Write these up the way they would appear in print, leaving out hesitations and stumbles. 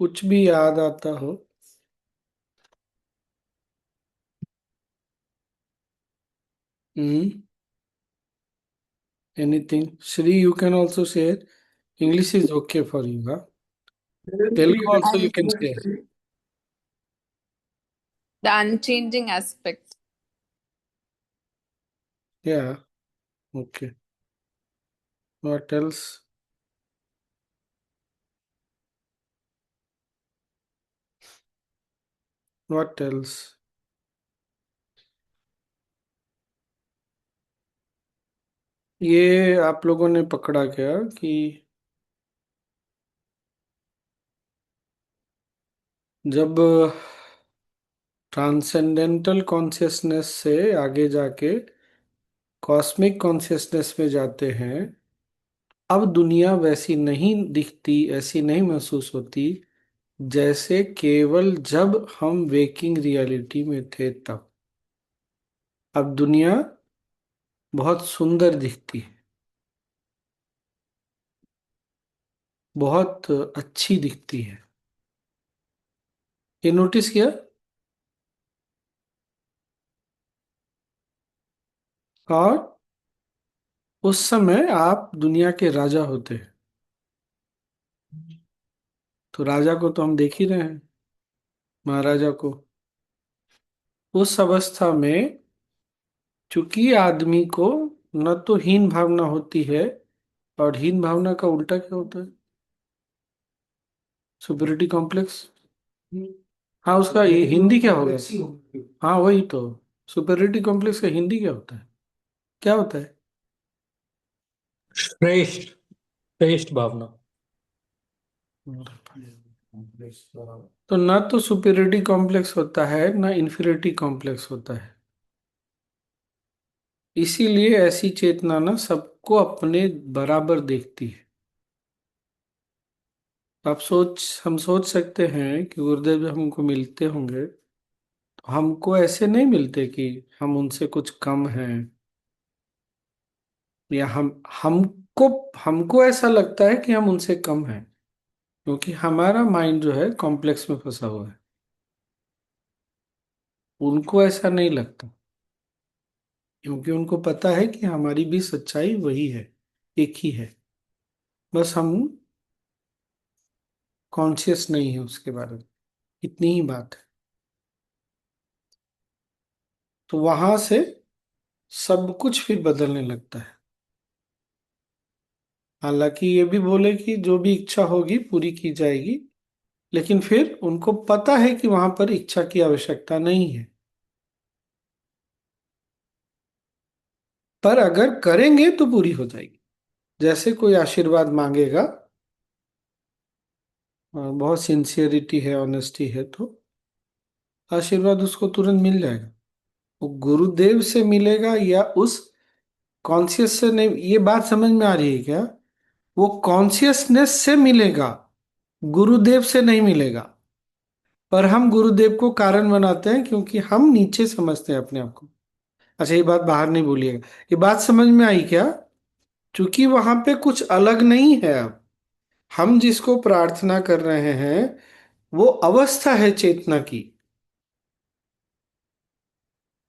कुछ भी याद आता हो। हम्म Anything. Shri, you can also share. English is okay for you, huh? Telugu also you can share. The unchanging aspect. Yeah, okay. What else? What else? ये आप लोगों ने पकड़ा क्या कि जब ट्रांसेंडेंटल कॉन्शियसनेस से आगे जाके कॉस्मिक कॉन्शियसनेस में जाते हैं, अब दुनिया वैसी नहीं दिखती, ऐसी नहीं महसूस होती जैसे केवल जब हम वेकिंग रियलिटी में थे तब। अब दुनिया बहुत सुंदर दिखती है, बहुत अच्छी दिखती है। ये नोटिस किया? और उस समय आप दुनिया के राजा होते हैं। तो राजा को तो हम देख ही रहे हैं, महाराजा को। उस अवस्था में चूंकि आदमी को न तो हीन भावना होती है, और हीन भावना का उल्टा क्या होता है? Superiority complex. हाँ, उसका ये हिंदी क्या होगा? हाँ, वही तो। सुपरियोरिटी कॉम्प्लेक्स का हिंदी क्या होता है? क्या होता है? श्रेष्ठ श्रेष्ठ भावना। तो ना तो सुपीरियरिटी कॉम्प्लेक्स होता है, ना इंफीरियरिटी कॉम्प्लेक्स होता है। इसीलिए ऐसी चेतना ना सबको अपने बराबर देखती है। हम सोच सकते हैं कि गुरुदेव जब हमको मिलते होंगे तो हमको ऐसे नहीं मिलते कि हम उनसे कुछ कम हैं, या हमको हमको ऐसा लगता है कि हम उनसे कम हैं, क्योंकि हमारा माइंड जो है कॉम्प्लेक्स में फंसा हुआ है। उनको ऐसा नहीं लगता, क्योंकि उनको पता है कि हमारी भी सच्चाई वही है, एक ही है। बस हम कॉन्शियस नहीं है उसके बारे में, इतनी ही बात है। तो वहां से सब कुछ फिर बदलने लगता है। हालांकि ये भी बोले कि जो भी इच्छा होगी पूरी की जाएगी, लेकिन फिर उनको पता है कि वहां पर इच्छा की आवश्यकता नहीं है। पर अगर करेंगे तो पूरी हो जाएगी। जैसे कोई आशीर्वाद मांगेगा, बहुत सिंसियरिटी है, ऑनेस्टी है, तो आशीर्वाद उसको तुरंत मिल जाएगा। वो गुरुदेव से मिलेगा या उस कॉन्शियस से नहीं, ये बात समझ में आ रही है क्या? वो कॉन्शियसनेस से मिलेगा, गुरुदेव से नहीं मिलेगा। पर हम गुरुदेव को कारण बनाते हैं क्योंकि हम नीचे समझते हैं अपने आप को। अच्छा, ये बात बाहर नहीं भूलिएगा। ये बात समझ में आई क्या? क्योंकि वहां पे कुछ अलग नहीं है। अब हम जिसको प्रार्थना कर रहे हैं वो अवस्था है चेतना की।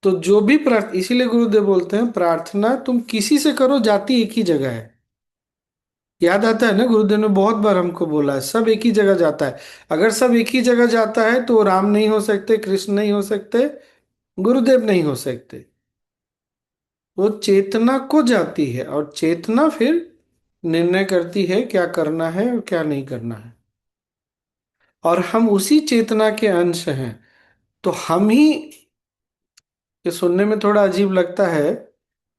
तो जो भी इसीलिए गुरुदेव बोलते हैं प्रार्थना तुम किसी से करो, जाती एक ही जगह है। याद आता है ना, गुरुदेव ने बहुत बार हमको बोला है सब एक ही जगह जाता है। अगर सब एक ही जगह जाता है तो राम नहीं हो सकते, कृष्ण नहीं हो सकते, गुरुदेव नहीं हो सकते। वो चेतना को जाती है, और चेतना फिर निर्णय करती है क्या करना है और क्या नहीं करना है। और हम उसी चेतना के अंश हैं। तो हम ही, ये सुनने में थोड़ा अजीब लगता है,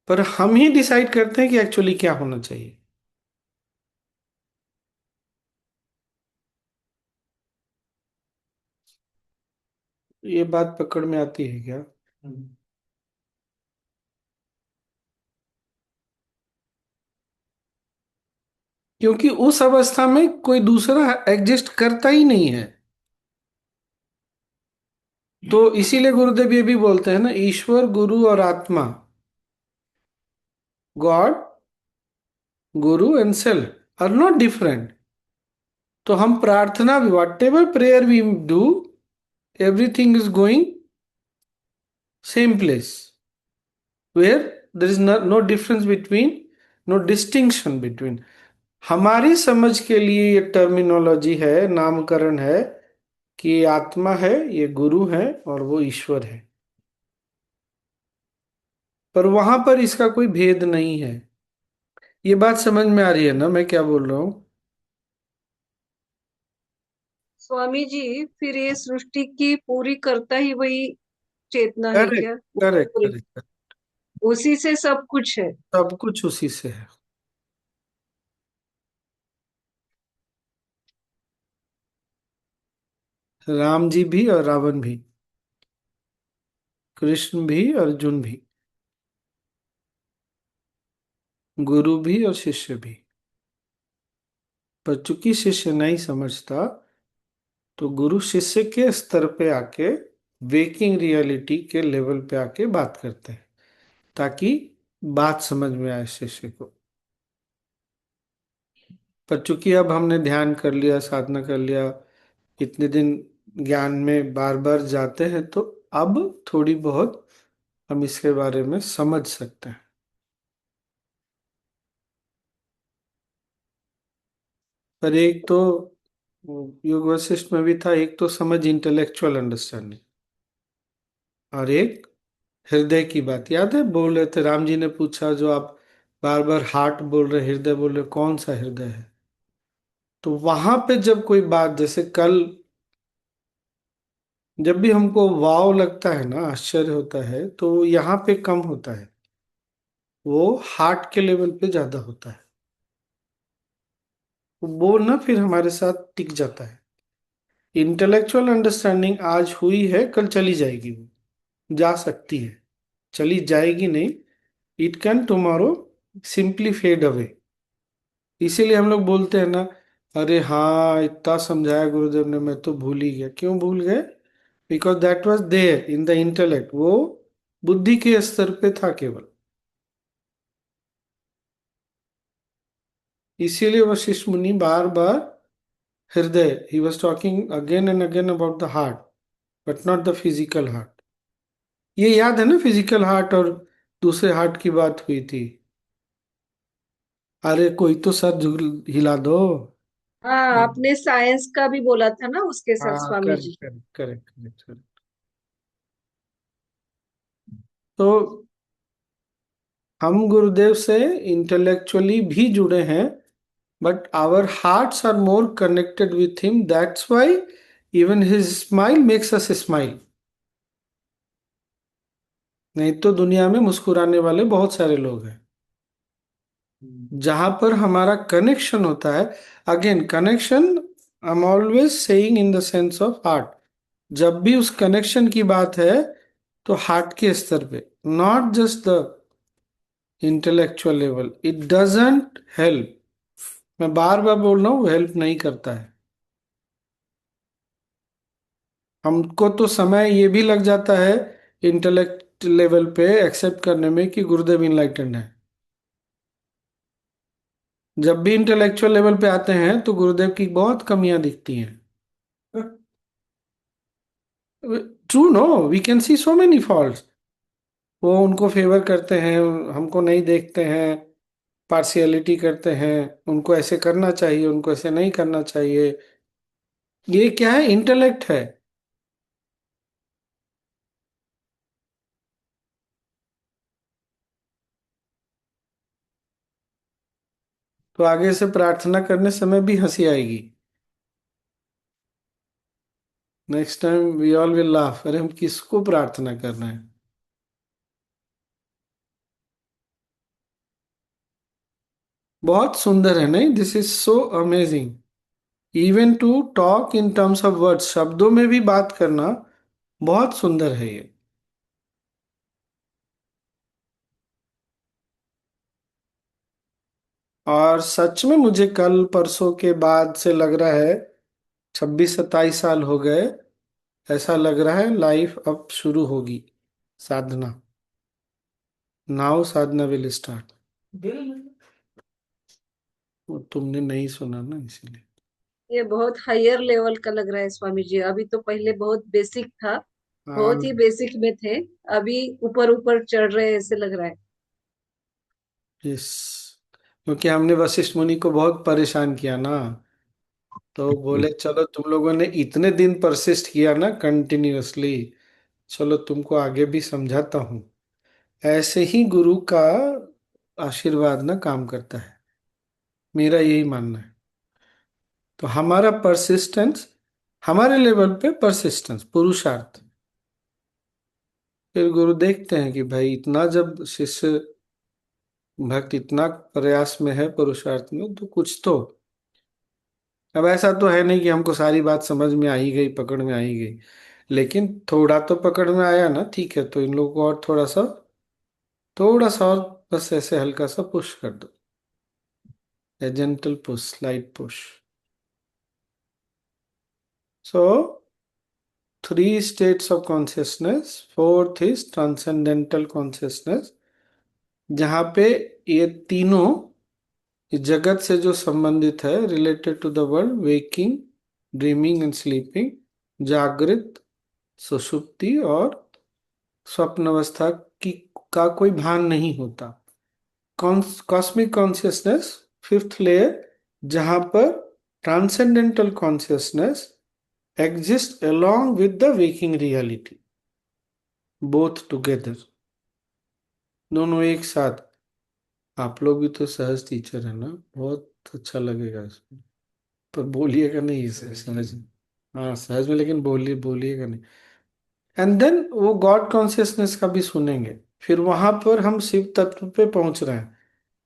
पर हम ही डिसाइड करते हैं कि एक्चुअली क्या होना चाहिए। ये बात पकड़ में आती है क्या? क्योंकि उस अवस्था में कोई दूसरा एग्जिस्ट करता ही नहीं है। तो इसीलिए गुरुदेव ये भी बोलते हैं ना, ईश्वर, गुरु और आत्मा, god, guru and self are not different. तो हम प्रार्थना भी, whatever prayer we do, everything is going same place, where there is no difference between, no distinction between. हमारी समझ के लिए ये टर्मिनोलॉजी है, नामकरण है, कि ये आत्मा है, ये गुरु है, और वो ईश्वर है। पर वहां पर इसका कोई भेद नहीं है। ये बात समझ में आ रही है ना मैं क्या बोल रहा हूँ? स्वामी जी, फिर ये सृष्टि की पूरी करता ही वही चेतना है करेक्ट, क्या? करेक्ट, पूरी करेक्ट। उसी से सब कुछ है। सब कुछ उसी से है। राम जी भी और रावण भी, कृष्ण भी अर्जुन भी, गुरु भी और शिष्य भी। पर चूंकि शिष्य नहीं समझता, तो गुरु शिष्य के स्तर पे आके, वेकिंग रियलिटी के लेवल पे आके बात करते हैं, ताकि बात समझ में आए शिष्य को। पर चूंकि अब हमने ध्यान कर लिया, साधना कर लिया, इतने दिन ज्ञान में बार बार जाते हैं, तो अब थोड़ी बहुत हम इसके बारे में समझ सकते हैं। पर एक तो योग वशिष्ठ में भी था, एक तो समझ इंटेलेक्चुअल अंडरस्टैंडिंग, और एक हृदय की बात। याद है बोल रहे थे, राम जी ने पूछा, जो आप बार बार हार्ट बोल रहे, हृदय बोल रहे, कौन सा हृदय है? तो वहां पे जब कोई बात, जैसे कल, जब भी हमको वाव लगता है ना, आश्चर्य होता है, तो यहाँ पे कम होता है, वो हार्ट के लेवल पे ज्यादा होता है। वो ना फिर हमारे साथ टिक जाता है। इंटेलेक्चुअल अंडरस्टैंडिंग आज हुई है, कल चली जाएगी, वो जा सकती है, चली जाएगी नहीं। It can tomorrow simply fade away. इसीलिए हम लोग बोलते हैं ना, अरे हाँ इतना समझाया गुरुदेव ने, मैं तो भूल ही गया। क्यों भूल गए? Because that was there in the intellect, वो बुद्धि के स्तर पे था केवल। इसीलिए वशिष्ठ मुनि बार बार हृदय, he was talking again and again about the heart, but not the physical heart. ये याद है ना, फिजिकल हार्ट और दूसरे हार्ट की बात हुई थी। अरे कोई तो सर हिला दो। हाँ, आपने साइंस का भी बोला था ना उसके साथ हाँ, Swami correct, ji. Correct, correct, correct. तो हम गुरुदेव से इंटेलेक्चुअली भी जुड़े हैं, but our hearts are more connected with him, that's why even his smile makes us smile. नहीं तो दुनिया में मुस्कुराने वाले बहुत सारे लोग हैं। जहां पर हमारा कनेक्शन होता है, again connection, I am always saying in the sense of heart. जब भी उस कनेक्शन की बात है, तो हार्ट के स्तर पे, not just the intellectual level, it doesn't help. मैं बार बार बोल रहा हूँ, हेल्प नहीं करता है। हमको तो समय ये भी लग जाता है इंटेलेक्ट लेवल पे एक्सेप्ट करने में कि गुरुदेव इनलाइटेंड है। जब भी इंटेलेक्चुअल लेवल पे आते हैं, तो गुरुदेव की बहुत कमियां दिखती हैं। True, no, we can see so many faults. वो उनको फेवर करते हैं, हमको नहीं देखते हैं, पार्शियलिटी करते हैं, उनको ऐसे करना चाहिए, उनको ऐसे नहीं करना चाहिए। ये क्या है? इंटेलेक्ट है। तो आगे से प्रार्थना करने समय भी हंसी आएगी। Next time we all will laugh, अरे हम किसको प्रार्थना कर रहे हैं? बहुत सुंदर है, नहीं? This is so amazing. Even to talk in terms of words, शब्दों में भी बात करना बहुत सुंदर है ये। और सच में मुझे कल परसों के बाद से लग रहा है, 26-27 साल हो गए, ऐसा लग रहा है लाइफ अब शुरू होगी, साधना। Now sadhana will start. वो तुमने नहीं सुना ना, इसीलिए। ये बहुत हायर लेवल का लग रहा है स्वामी जी। अभी तो पहले बहुत बेसिक था, हाँ। बहुत ही बेसिक में थे, अभी ऊपर ऊपर चढ़ रहे हैं ऐसे लग रहा है। यस, क्योंकि हमने वशिष्ठ मुनि को बहुत परेशान किया ना, तो बोले चलो तुम लोगों ने इतने दिन परसिस्ट किया ना कंटिन्यूअसली, चलो तुमको आगे भी समझाता हूँ। ऐसे ही गुरु का आशीर्वाद ना काम करता है, मेरा यही मानना है। तो हमारा परसिस्टेंस, हमारे लेवल पे परसिस्टेंस पुरुषार्थ, फिर गुरु देखते हैं कि भाई इतना जब शिष्य भक्त इतना प्रयास में है पुरुषार्थ में, तो कुछ तो। अब ऐसा तो है नहीं कि हमको सारी बात समझ में आ ही गई, पकड़ में आ ही गई, लेकिन थोड़ा तो पकड़ में आया ना, ठीक है, तो इन लोगों को और थोड़ा सा और बस ऐसे हल्का सा पुश कर दो, ए gentle push, slight push. So 3 states of consciousness, fourth is transcendental consciousness, जहाँ पे ये तीनों इस जगत से जो संबंधित है, related to the world, waking, dreaming and sleeping, जागृत, सुषुप्ति और स्वप्न अवस्था की का कोई भान नहीं होता। कॉस्मिक कॉन्शियसनेस, फिफ्थ लेयर, जहां पर transcendental consciousness exist along with the waking reality, both together, दोनों एक साथ। आप लोग भी तो सहज टीचर है ना, बहुत अच्छा लगेगा इसमें, पर बोलिएगा नहीं इसे सहज। हाँ सहज में, लेकिन बोलिएगा नहीं। एंड देन वो गॉड कॉन्शियसनेस का भी सुनेंगे, फिर वहां पर हम शिव तत्व पे पहुंच रहे हैं।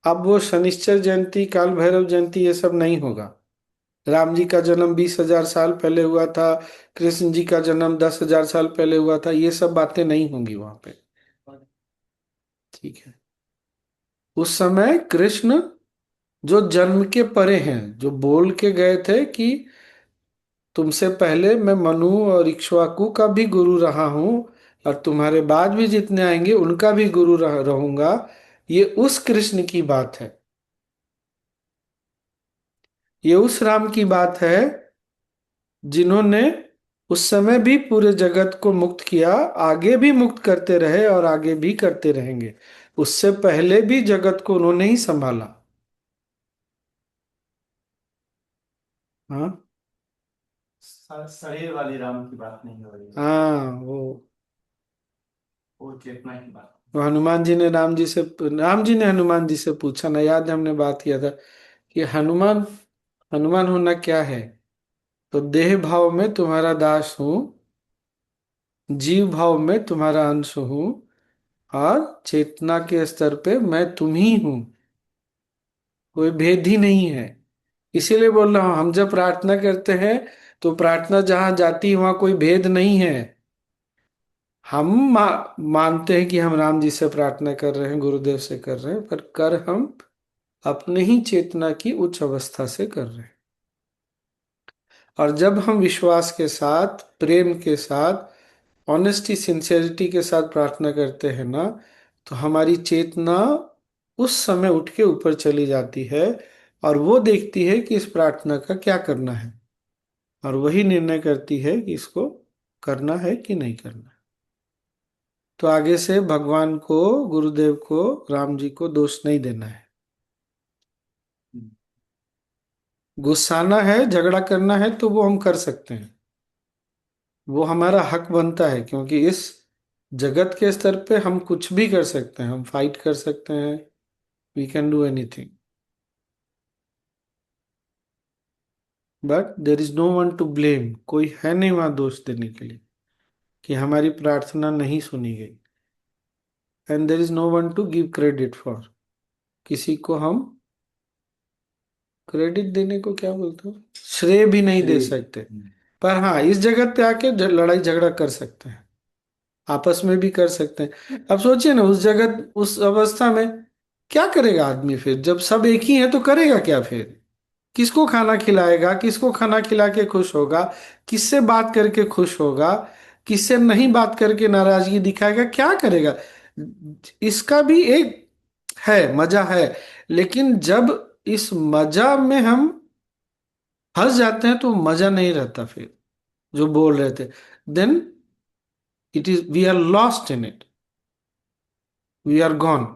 अब वो शनिश्चर जयंती, काल भैरव जयंती, ये सब नहीं होगा। राम जी का जन्म 20,000 साल पहले हुआ था, कृष्ण जी का जन्म 10,000 साल पहले हुआ था, ये सब बातें नहीं होंगी वहां पे। ठीक है, उस समय कृष्ण जो जन्म के परे हैं, जो बोल के गए थे कि तुमसे पहले मैं मनु और इक्ष्वाकु का भी गुरु रहा हूं, और तुम्हारे बाद भी जितने आएंगे उनका भी गुरु रहूंगा, ये उस कृष्ण की बात है, ये उस राम की बात है जिन्होंने उस समय भी पूरे जगत को मुक्त किया, आगे भी मुक्त करते रहे और आगे भी करते रहेंगे। उससे पहले भी जगत को उन्होंने ही संभाला। हाँ। शरीर वाली राम की बात नहीं हो रही है, हाँ, वो चेतना की बात। वो राम जी ने हनुमान जी से पूछा ना, याद है हमने बात किया था कि हनुमान, हनुमान होना क्या है, तो देह भाव में तुम्हारा दास हूँ, जीव भाव में तुम्हारा अंश हूँ, और चेतना के स्तर पे मैं तुम ही हूँ, कोई भेद ही नहीं है। इसीलिए बोल रहा हूँ, हम जब प्रार्थना करते हैं तो प्रार्थना जहां जाती है वहां कोई भेद नहीं है। हम मानते हैं कि हम राम जी से प्रार्थना कर रहे हैं, गुरुदेव से कर रहे हैं, पर कर हम अपने ही चेतना की उच्च अवस्था से कर रहे हैं। और जब हम विश्वास के साथ, प्रेम के साथ, ऑनेस्टी, सिंसेरिटी के साथ प्रार्थना करते हैं ना, तो हमारी चेतना उस समय उठ के ऊपर चली जाती है, और वो देखती है कि इस प्रार्थना का क्या करना है, और वही निर्णय करती है कि इसको करना है कि नहीं करना है। तो आगे से भगवान को, गुरुदेव को, राम जी को दोष नहीं देना है। गुस्साना है, झगड़ा करना है, तो वो हम कर सकते हैं, वो हमारा हक बनता है, क्योंकि इस जगत के स्तर पे हम कुछ भी कर सकते हैं, हम फाइट कर सकते हैं, we can do anything, but there is no one to blame, कोई है नहीं वहां दोष देने के लिए कि हमारी प्रार्थना नहीं सुनी गई। And there is no one to give credit for, किसी को हम क्रेडिट देने को क्या बोलते हो, श्रेय भी नहीं दे सकते। पर हाँ, इस जगत पे आके लड़ाई झगड़ा कर सकते हैं, आपस में भी कर सकते हैं। अब सोचिए ना, उस जगत, उस अवस्था में क्या करेगा आदमी फिर, जब सब एक ही है तो करेगा क्या फिर, किसको खाना खिलाएगा, किसको खाना खिला के खुश होगा, किससे बात करके खुश होगा, किससे नहीं बात करके नाराजगी दिखाएगा, क्या करेगा। इसका भी एक है, मजा है, लेकिन जब इस मजा में हम हंस जाते हैं तो मजा नहीं रहता फिर, जो बोल रहे थे। Then it is, we are lost in it, we are gone.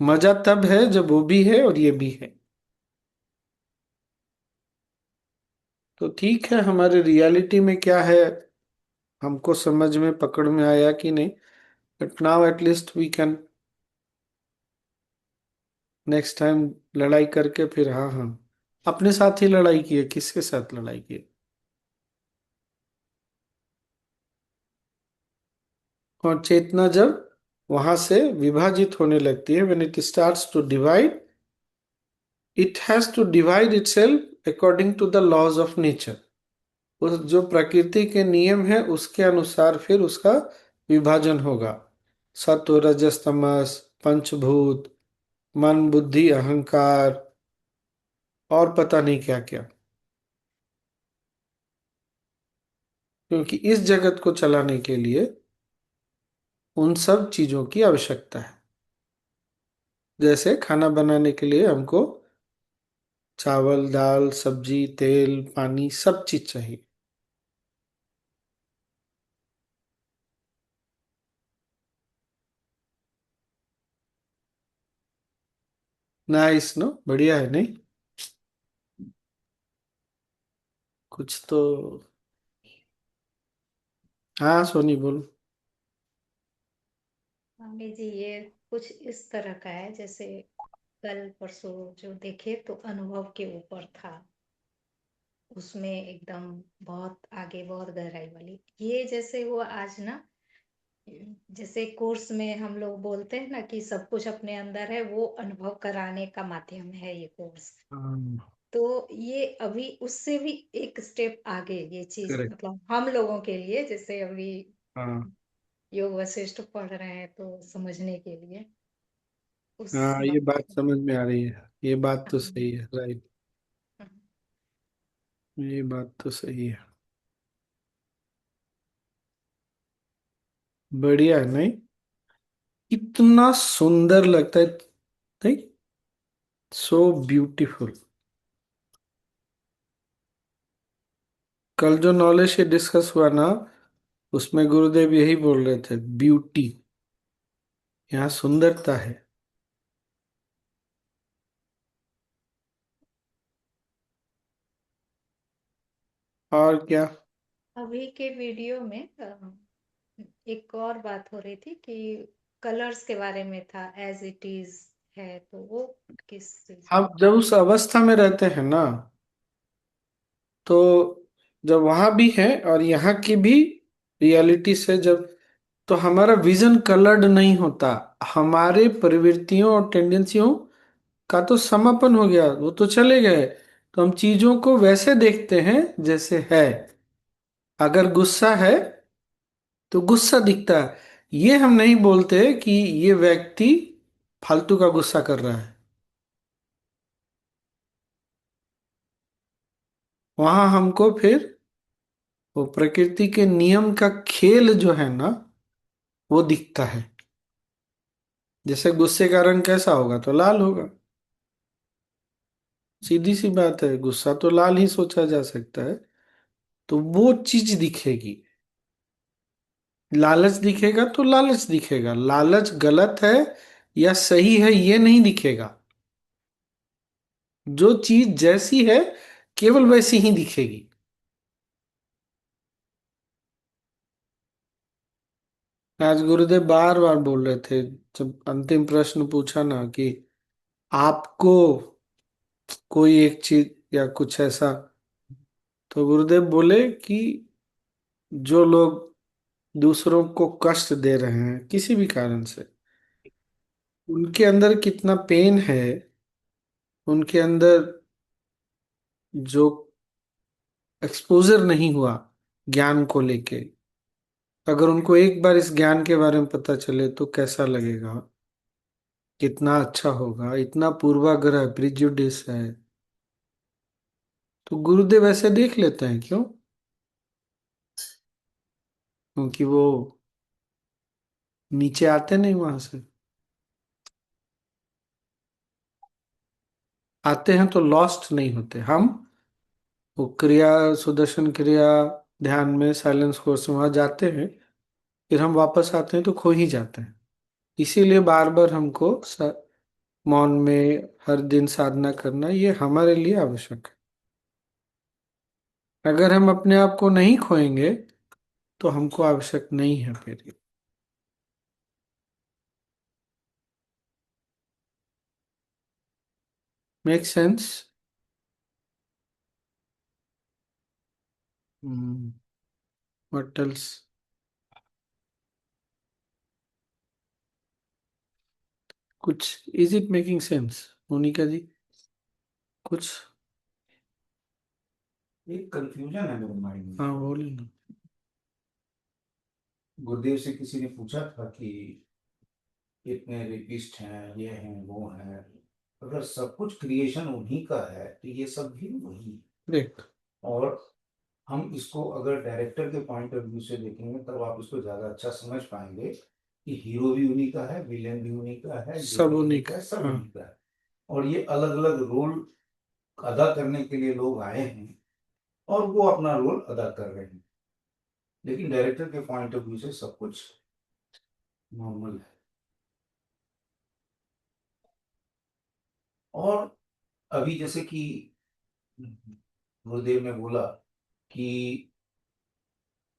मजा तब है जब वो भी है और ये भी है। तो ठीक है, हमारे रियलिटी में क्या है हमको समझ में पकड़ में आया कि नहीं। But now at least we can next time लड़ाई करके फिर, हाँ हाँ, अपने साथ ही लड़ाई की है, किसके साथ लड़ाई की है। और चेतना जब वहां से विभाजित होने लगती है, when it starts to divide, it has to divide itself according to the laws of nature. उस जो प्रकृति के नियम है उसके अनुसार फिर उसका विभाजन होगा। सत्व रजस तमस, पंचभूत, मन बुद्धि अहंकार, और पता नहीं क्या क्या। क्योंकि इस जगत को चलाने के लिए उन सब चीजों की आवश्यकता है। जैसे खाना बनाने के लिए हमको चावल दाल सब्जी तेल पानी सब चीज चाहिए। नाइस, नो, बढ़िया है नहीं? कुछ तो। हाँ सोनी बोल। स्वामी जी, ये कुछ इस तरह का है जैसे कल परसों जो देखे तो अनुभव के ऊपर था, उसमें एकदम बहुत आगे बहुत गहराई वाली ये जैसे वो आज ना, जैसे कोर्स में हम लोग बोलते हैं ना कि सब कुछ अपने अंदर है, वो अनुभव कराने का माध्यम है ये कोर्स। हाँ, तो ये अभी उससे भी एक स्टेप आगे ये चीज, करेक्ट। मतलब हम लोगों के लिए जैसे अभी हाँ योग वशिष्ठ पढ़ रहे हैं तो समझने के लिए उस हाँ, ये बात बात को। समझ में आ रही है, ये बात तो हाँ, सही है, राइट। ये बात तो सही है। बढ़िया है नहीं? इतना सुंदर लगता है नहीं? So beautiful. कल जो नॉलेज से डिस्कस हुआ ना, उसमें गुरुदेव यही बोल रहे थे, ब्यूटी, यहाँ सुंदरता है। और क्या? अभी के वीडियो में एक और बात हो रही थी कि कलर्स के बारे में था, एज इट इज है, तो वो किस चीज का? आप जब उस अवस्था में रहते हैं ना, तो जब वहां भी है और यहाँ की भी रियलिटी से जब, तो हमारा विजन कलर्ड नहीं होता। हमारे प्रवृत्तियों और टेंडेंसियों का तो समापन हो गया, वो तो चले गए। तो हम चीजों को वैसे देखते हैं जैसे है। अगर गुस्सा है तो गुस्सा दिखता है। ये हम नहीं बोलते कि ये व्यक्ति फालतू का गुस्सा कर रहा है। वहां हमको फिर वो प्रकृति के नियम का खेल जो है ना, वो दिखता है। जैसे गुस्से का रंग कैसा होगा, तो लाल होगा। सीधी सी बात है, गुस्सा तो लाल ही सोचा जा सकता है। तो वो चीज दिखेगी। लालच दिखेगा तो लालच दिखेगा, लालच गलत है या सही है ये नहीं दिखेगा। जो चीज जैसी है केवल वैसी ही दिखेगी। आज गुरुदेव बार बार बोल रहे थे, जब अंतिम प्रश्न पूछा ना कि आपको कोई एक चीज या कुछ ऐसा, तो गुरुदेव बोले कि जो लोग दूसरों को कष्ट दे रहे हैं किसी भी कारण से, उनके अंदर कितना पेन है, उनके अंदर जो एक्सपोजर नहीं हुआ ज्ञान को लेके, अगर उनको एक बार इस ज्ञान के बारे में पता चले तो कैसा लगेगा, कितना अच्छा होगा। इतना पूर्वाग्रह प्रिजुडिस है। तो गुरुदेव ऐसे देख लेते हैं, क्यों? क्योंकि वो नीचे आते नहीं वहां से। आते हैं तो लॉस्ट नहीं होते हम। वो क्रिया, सुदर्शन क्रिया, ध्यान में, साइलेंस कोर्स में वहां जाते हैं, फिर हम वापस आते हैं तो खो ही जाते हैं। इसीलिए बार बार हमको मौन में हर दिन साधना करना ये हमारे लिए आवश्यक है। अगर हम अपने आप को नहीं खोएंगे तो हमको आवश्यक नहीं है फिर। Make sense? What else? कुछ, is it making sense Monica ji? कुछ? एक कंफ्यूजन है मेरे माइंड में। हाँ बोलिए ना। गुरुदेव से किसी ने पूछा था कि इतने रेपिस्ट हैं, ये हैं, वो हैं, अगर सब कुछ क्रिएशन उन्हीं का है तो ये सब भी वही है। देख, और हम इसको अगर डायरेक्टर के पॉइंट ऑफ व्यू से देखेंगे तब आप इसको ज्यादा अच्छा समझ पाएंगे कि हीरो भी उन्हीं का है, विलेन भी उन्हीं का है, जो सब भी उन्हीं है, का। सब हाँ। उन्हीं का है। और ये अलग अलग रोल अदा करने के लिए लोग आए हैं और वो अपना रोल अदा कर रहे हैं, लेकिन डायरेक्टर के पॉइंट ऑफ व्यू से सब कुछ नॉर्मल है। और अभी जैसे कि गुरुदेव ने बोला कि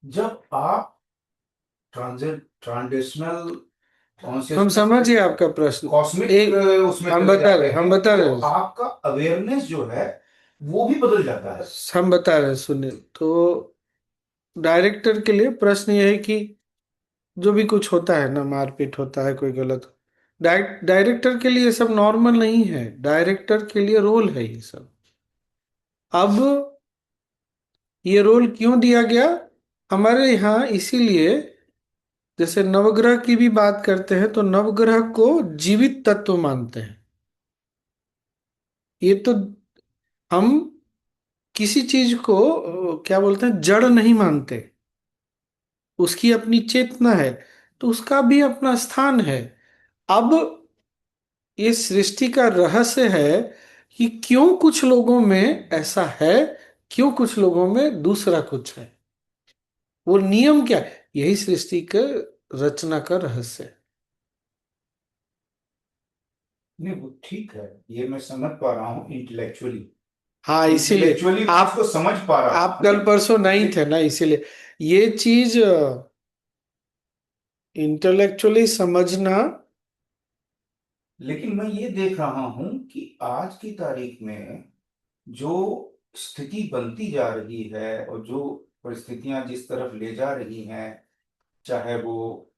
जब आप ट्रांजिशनल हम कॉन्शियसनेस समझ गए आपका प्रश्न। कॉस्मिक एक उसमें हम चले बता जाते रहे हैं हम बता तो रहे आपका अवेयरनेस जो है वो भी बदल जाता है। हम बता रहे सुनिए तो। डायरेक्टर के लिए प्रश्न ये है कि जो भी कुछ होता है ना, मारपीट होता है, कोई गलत, डायरेक्टर के लिए ये सब नॉर्मल नहीं है। डायरेक्टर के लिए रोल है ये सब। अब ये रोल क्यों दिया गया हमारे यहाँ? इसीलिए जैसे नवग्रह की भी बात करते हैं तो नवग्रह को जीवित तत्व मानते हैं। ये तो हम किसी चीज को क्या बोलते हैं, जड़ नहीं मानते। उसकी अपनी चेतना है तो उसका भी अपना स्थान है। अब ये सृष्टि का रहस्य है कि क्यों कुछ लोगों में ऐसा है, क्यों कुछ लोगों में दूसरा कुछ है। वो नियम क्या है? यही सृष्टि के रचना का रहस्य है। नहीं वो ठीक है, ये मैं समझ पा रहा हूँ इंटेलेक्चुअली। हाँ, इसीलिए इंटेलेक्चुअली आप आपको समझ पा रहा आप हूँ। कल परसों नहीं थे ना, इसीलिए ये चीज इंटेलेक्चुअली समझना। लेकिन मैं ये देख रहा हूँ कि आज की तारीख में जो स्थिति बनती जा रही है और जो परिस्थितियां जिस तरफ ले जा रही हैं, चाहे वो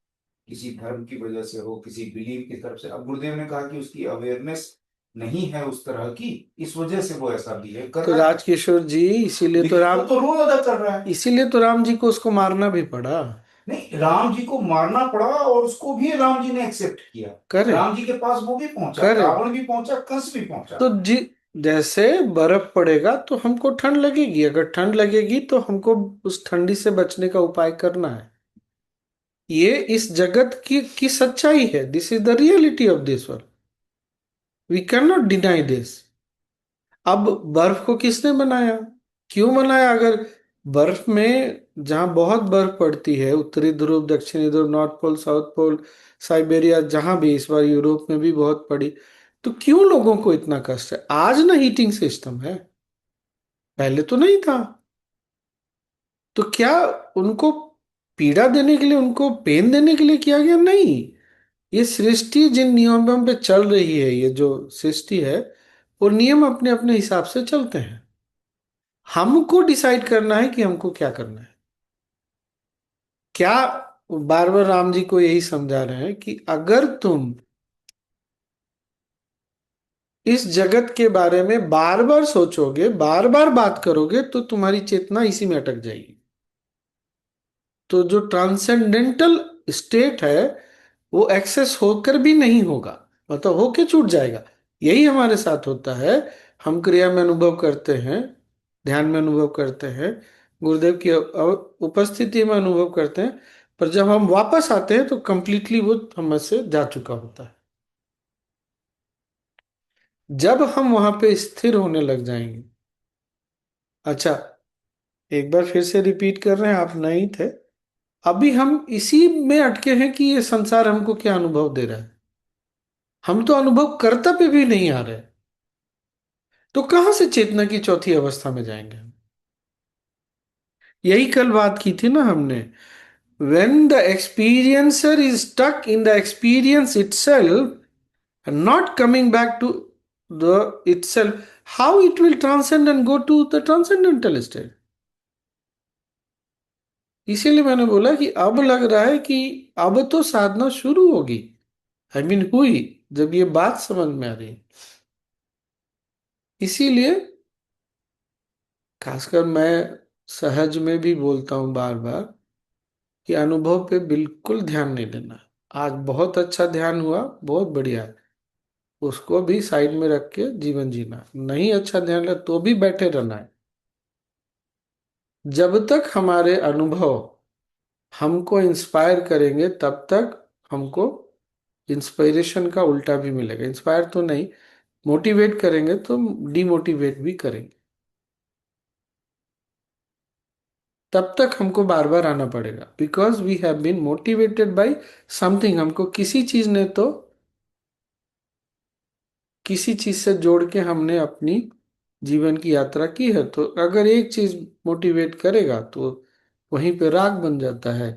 किसी धर्म की वजह से हो, किसी बिलीव की तरफ से, अब गुरुदेव ने कहा कि उसकी अवेयरनेस नहीं है उस तरह की, इस वजह से वो ऐसा बिहेव कर तो रहा है। राजकिशोर जी, इसीलिए तो लेकिन राम वो तो रोल अदा कर रहा है। इसीलिए तो राम जी को उसको मारना भी पड़ा। नहीं, राम जी को मारना पड़ा और उसको भी राम जी ने एक्सेप्ट किया। करे राम जी के पास वो भी पहुंचा, करे रावण भी पहुंचा, कंस भी पहुंचा। तो जी, जैसे बर्फ पड़ेगा तो हमको ठंड लगेगी। अगर ठंड लगेगी तो हमको उस ठंडी से बचने का उपाय करना है। ये इस जगत की सच्चाई है। This is the reality of this world. We can not deny this. अब बर्फ को किसने बनाया, क्यों बनाया? अगर बर्फ में जहां बहुत बर्फ पड़ती है, उत्तरी ध्रुव, दक्षिणी ध्रुव, north pole, south pole, Siberia, जहां भी, इस बार यूरोप में भी बहुत पड़ी, तो क्यों लोगों को इतना कष्ट है? आज ना हीटिंग सिस्टम है, पहले तो नहीं था। तो क्या उनको पीड़ा देने के लिए, उनको पेन देने के लिए किया गया? नहीं। ये सृष्टि जिन नियमों पे चल रही है, ये जो सृष्टि है, वो नियम अपने अपने हिसाब से चलते हैं। हमको डिसाइड करना है कि हमको क्या करना है। क्या, बार बार राम जी को यही समझा रहे हैं कि अगर तुम इस जगत के बारे में बार बार सोचोगे, बार बार बात करोगे, तो तुम्हारी चेतना इसी में अटक जाएगी। तो जो ट्रांसेंडेंटल स्टेट है वो एक्सेस होकर भी नहीं होगा, मतलब होके छूट जाएगा। यही हमारे साथ होता है। हम क्रिया में अनुभव करते हैं, ध्यान में अनुभव करते हैं, गुरुदेव की उपस्थिति में अनुभव करते हैं, पर जब हम वापस आते हैं तो कंप्लीटली वो हमसे जा चुका होता है। जब हम वहां पे स्थिर होने लग जाएंगे। अच्छा, एक बार फिर से रिपीट कर रहे हैं, आप नहीं थे। अभी हम इसी में अटके हैं कि ये संसार हमको क्या अनुभव दे रहा है। हम तो अनुभव कर्ता पे भी नहीं आ रहे, तो कहां से चेतना की चौथी अवस्था में जाएंगे हम? यही कल बात की थी ना हमने। when the experiencer is stuck in the experience itself and not coming back to the itself, how it will transcend and go to the transcendental state? इसीलिए मैंने बोला कि अब लग रहा है कि अब तो साधना शुरू होगी। आई मीन हुई, जब ये बात समझ में आ रही है। इसीलिए खासकर मैं सहज में भी बोलता हूं बार बार कि अनुभव पे बिल्कुल ध्यान नहीं देना। आज बहुत अच्छा ध्यान हुआ, बहुत बढ़िया है, उसको भी साइड में रख के जीवन जीना। नहीं अच्छा ध्यान लगा तो भी बैठे रहना है। जब तक हमारे अनुभव हमको इंस्पायर करेंगे तब तक हमको इंस्पिरेशन का उल्टा भी मिलेगा। इंस्पायर तो नहीं, मोटिवेट करेंगे तो डिमोटिवेट भी करेंगे। तब तक हमको बार बार आना पड़ेगा, because we have been motivated by something. हमको किसी चीज ने तो, किसी चीज से जोड़ के हमने अपनी जीवन की यात्रा की है। तो अगर एक चीज मोटिवेट करेगा तो वहीं पे राग बन जाता है,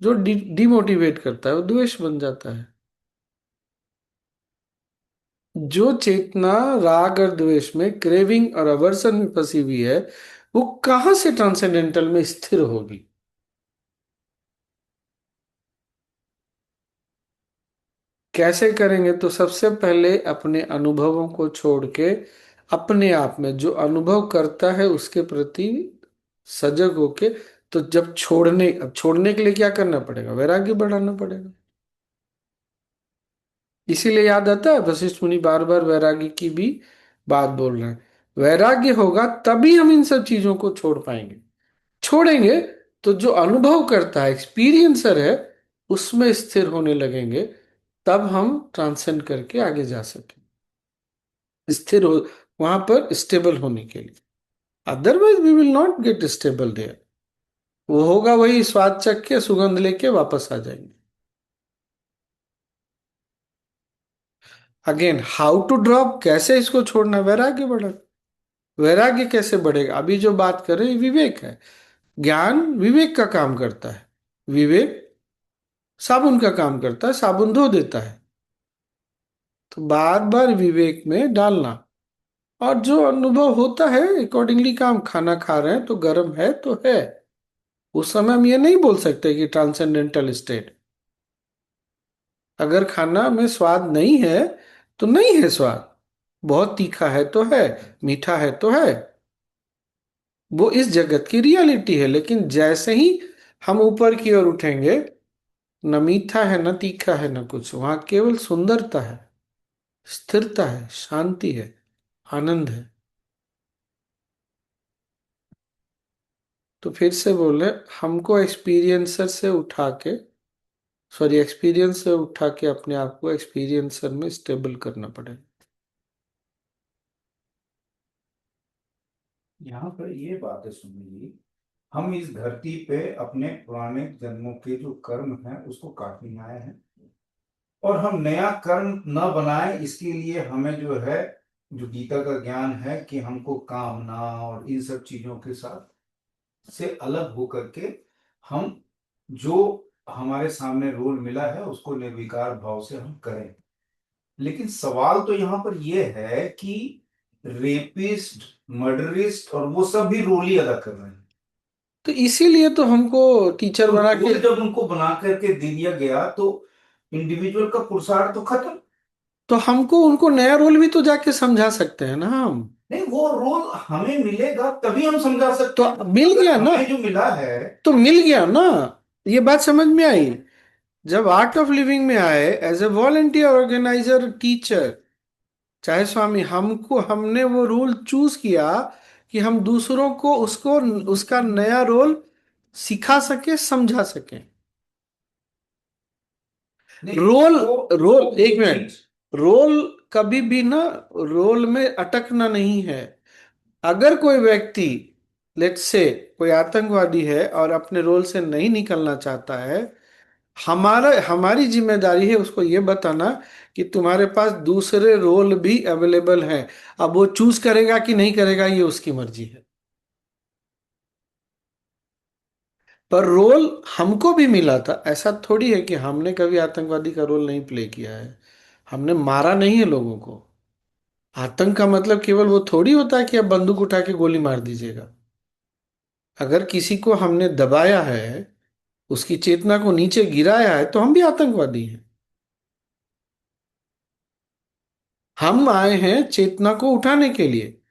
जो डिमोटिवेट करता है वो द्वेष बन जाता है। जो चेतना राग और द्वेष में, क्रेविंग और अवर्सन में फंसी हुई है, वो कहां से ट्रांसेंडेंटल में स्थिर होगी? कैसे करेंगे? तो सबसे पहले अपने अनुभवों को छोड़ के अपने आप में जो अनुभव करता है उसके प्रति सजग होके। तो जब छोड़ने, अब छोड़ने के लिए क्या करना पड़ेगा? वैराग्य बढ़ाना पड़ेगा। इसीलिए याद आता है वशिष्ठ मुनि बार बार वैराग्य की भी बात बोल रहे हैं। वैराग्य होगा तभी हम इन सब चीजों को छोड़ पाएंगे। छोड़ेंगे तो जो अनुभव करता है, एक्सपीरियंसर है, उसमें स्थिर होने लगेंगे। तब हम ट्रांसेंड करके आगे जा सकें, स्थिर हो वहां पर स्टेबल होने के लिए। Otherwise we will not get stable there. वो होगा वही, स्वाद चख के सुगंध लेके वापस आ जाएंगे। अगेन, हाउ टू ड्रॉप, कैसे इसको छोड़ना? वैराग्य बढ़ा। वैराग्य कैसे बढ़ेगा? अभी जो बात कर रहे हैं विवेक है। ज्ञान विवेक का काम करता है। विवेक साबुन का काम करता है, साबुन धो देता है। तो बार बार विवेक में डालना, और जो अनुभव होता है अकॉर्डिंगली काम। खाना खा रहे हैं तो गर्म है तो है, उस समय हम ये नहीं बोल सकते कि ट्रांसेंडेंटल स्टेट। अगर खाना में स्वाद नहीं है तो नहीं है स्वाद, बहुत तीखा है तो है, मीठा है तो है। वो इस जगत की रियलिटी है। लेकिन जैसे ही हम ऊपर की ओर उठेंगे, न मीठा है न तीखा है न कुछ, वहां केवल सुंदरता है, स्थिरता है, शांति है, आनंद है। तो फिर से बोले, हमको एक्सपीरियंसर से उठा के, सॉरी, एक्सपीरियंस से उठा के अपने आप को एक्सपीरियंसर में स्टेबल करना पड़ेगा। यहाँ पर ये बात है सुनिए, हम इस धरती पे अपने पुराने जन्मों के जो कर्म हैं उसको काटने आए हैं, और हम नया कर्म न बनाए इसके लिए हमें जो है, जो गीता का ज्ञान है कि हमको कामना और इन सब चीजों के साथ से अलग होकर के हम जो हमारे सामने रोल मिला है उसको निर्विकार भाव से हम करें। लेकिन सवाल तो यहाँ पर यह है कि रेपिस्ट, मर्डरिस्ट और वो सब भी रोल ही अदा कर रहे हैं। तो इसीलिए तो हमको टीचर तो बना के, रोल जब उनको बना करके दे दिया गया तो इंडिविजुअल का पुरुषार्थ तो खत्म। तो हमको उनको नया रोल भी तो जाके समझा सकते हैं ना हम। नहीं, वो रोल हमें मिलेगा तभी हम समझा सकते हैं। तो मिल गया ना, हमें जो मिला है तो मिल गया ना। ये बात समझ में आई। जब आर्ट ऑफ लिविंग में आए as a volunteer organizer teacher, चाहे स्वामी, हमको, हमने वो रोल चूज किया कि हम दूसरों को उसको, उसका नया रोल सिखा सके, समझा सके। नहीं, रोल, तो रोल, एक मिनट, रोल कभी भी ना रोल में अटकना नहीं है। अगर कोई व्यक्ति, लेट्स से कोई आतंकवादी है और अपने रोल से नहीं निकलना चाहता है, हमारी जिम्मेदारी है उसको ये बताना कि तुम्हारे पास दूसरे रोल भी अवेलेबल हैं। अब वो चूज करेगा कि नहीं करेगा ये उसकी मर्जी है। पर रोल हमको भी मिला था, ऐसा थोड़ी है कि हमने कभी आतंकवादी का रोल नहीं प्ले किया है। हमने मारा नहीं है लोगों को। आतंक का मतलब केवल वो थोड़ी होता है कि आप बंदूक उठा के गोली मार दीजिएगा। अगर किसी को हमने दबाया है, उसकी चेतना को नीचे गिराया है, तो हम भी आतंकवादी हैं। हम आए हैं चेतना को उठाने के लिए,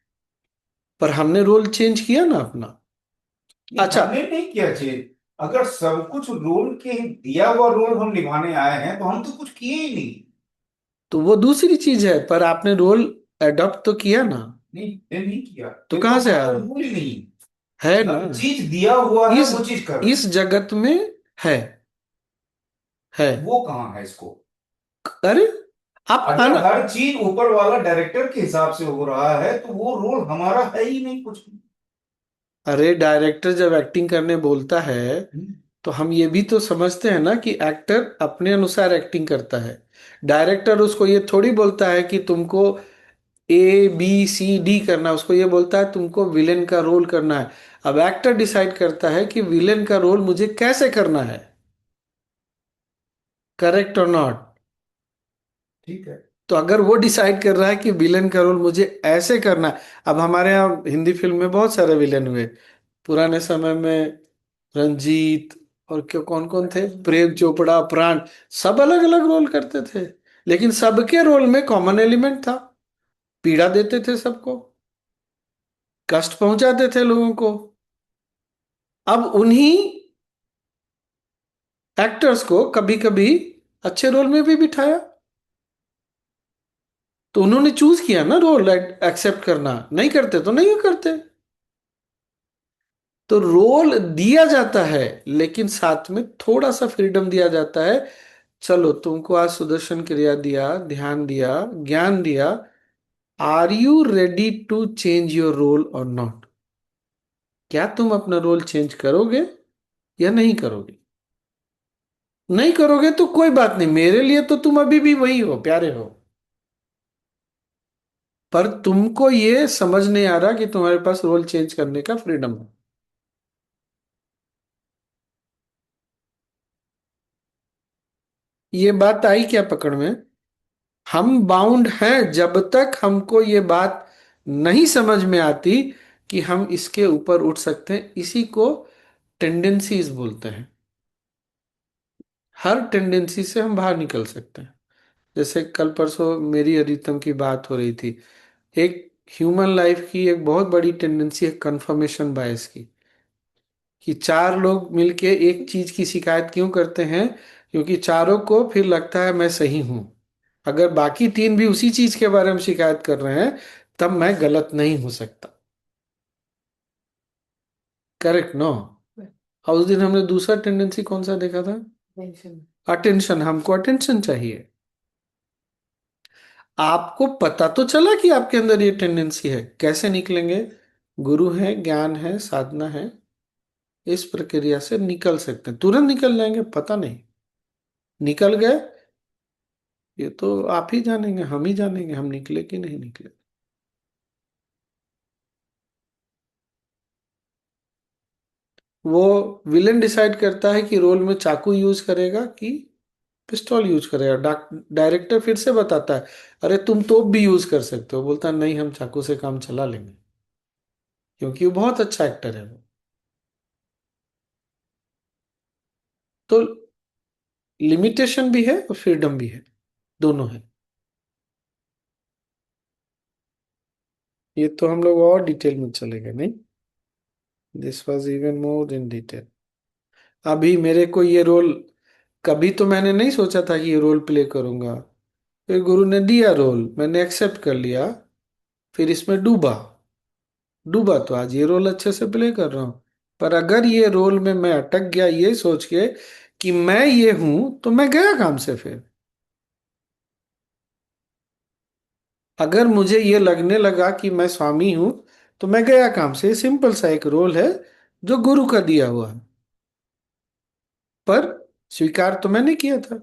पर हमने रोल चेंज किया ना अपना। नहीं, अच्छा, हमने नहीं किया चेंज। अगर सब कुछ रोल के दिया हुआ रोल हम निभाने आए हैं तो हम तो कुछ किए ही नहीं। तो वो दूसरी चीज है, पर आपने रोल एडॉप्ट तो किया ना। नहीं, ये नहीं किया। तो ये कहाँ से हमारा आया? रोल ही नहीं। है ना। सब चीज दिया हुआ है, इस वो चीज कर रहे इस जगत में है है हैं। वो कहाँ है इसको? अरे, आप अगर आना। हर चीज ऊपर वाला डायरेक्टर के हिसाब से हो रहा है तो वो रोल हमारा है ही नहीं कुछ भी। अरे, डायरेक्टर जब एक्टिंग करने बोलता है तो हम ये भी तो समझते हैं ना कि एक्टर अपने अनुसार एक्टिंग करता है। डायरेक्टर उसको ये थोड़ी बोलता है कि तुमको A B C D करना है। उसको ये बोलता है तुमको विलेन का रोल करना है। अब एक्टर डिसाइड करता है कि विलेन का रोल मुझे कैसे करना है। करेक्ट और नॉट? ठीक है। तो अगर वो डिसाइड कर रहा है कि विलेन का रोल मुझे ऐसे करना है। अब हमारे यहाँ हिंदी फिल्म में बहुत सारे विलेन हुए पुराने समय में। रंजीत, और क्यों, कौन कौन थे, प्रेम चोपड़ा, प्राण, सब अलग अलग रोल करते थे। लेकिन सबके रोल में कॉमन एलिमेंट था। पीड़ा देते थे सबको, कष्ट पहुंचाते थे लोगों को। अब उन्हीं एक्टर्स को कभी कभी अच्छे रोल में भी बिठाया, तो उन्होंने चूज किया ना रोल एक्सेप्ट करना। नहीं करते तो नहीं करते। तो रोल दिया जाता है, लेकिन साथ में थोड़ा सा फ्रीडम दिया जाता है। चलो, तुमको आज सुदर्शन क्रिया दिया, ध्यान दिया, ज्ञान दिया। Are you ready to change your role or not? क्या तुम अपना रोल चेंज करोगे या नहीं करोगे? नहीं करोगे तो कोई बात नहीं, मेरे लिए तो तुम अभी भी वही हो, प्यारे हो। पर तुमको ये समझ नहीं आ रहा कि तुम्हारे पास रोल चेंज करने का फ्रीडम है। ये बात आई क्या पकड़ में? हम बाउंड हैं जब तक हमको ये बात नहीं समझ में आती कि हम इसके ऊपर उठ सकते हैं। इसी को टेंडेंसीज बोलते हैं। हर टेंडेंसी से हम बाहर निकल सकते हैं। जैसे कल परसों मेरी अधिकतम की बात हो रही थी। एक ह्यूमन लाइफ की एक बहुत बड़ी टेंडेंसी है कंफर्मेशन बायस की। कि चार लोग मिलके एक चीज की शिकायत क्यों करते हैं? क्योंकि चारों को फिर लगता है मैं सही हूं। अगर बाकी तीन भी उसी चीज के बारे में शिकायत कर रहे हैं, तब मैं गलत नहीं हो सकता। Correct no? और उस दिन हमने दूसरा टेंडेंसी कौन सा देखा था? अटेंशन। हमको अटेंशन चाहिए। आपको पता तो चला कि आपके अंदर ये टेंडेंसी है। कैसे निकलेंगे? गुरु है, ज्ञान है, साधना है। इस प्रक्रिया से निकल सकते हैं। तुरंत निकल जाएंगे पता नहीं। निकल गए, ये तो आप ही जानेंगे, हम ही जानेंगे हम निकले कि नहीं निकले। वो विलेन डिसाइड करता है कि रोल में चाकू यूज करेगा कि पिस्टल यूज करेगा। डायरेक्टर फिर से बताता है, अरे तुम तोप भी यूज कर सकते हो। बोलता है, नहीं, हम चाकू से काम चला लेंगे। क्योंकि वो बहुत अच्छा एक्टर है वो। तो लिमिटेशन भी है और फ्रीडम भी है, दोनों है। ये तो हम लोग और डिटेल में चले गए नहीं। This was even more in detail. अभी मेरे को ये रोल, कभी तो मैंने नहीं सोचा था कि ये रोल प्ले करूंगा। फिर गुरु ने दिया रोल, मैंने एक्सेप्ट कर लिया। फिर इसमें डूबा। डूबा तो आज ये रोल अच्छे से प्ले कर रहा हूं। पर अगर ये रोल में मैं अटक गया ये सोच के कि मैं ये हूं, तो मैं गया काम से फिर। अगर मुझे ये लगने लगा कि मैं स्वामी हूं तो मैं गया काम से। सिंपल सा एक रोल है जो गुरु का दिया हुआ है, पर स्वीकार तो मैंने किया था।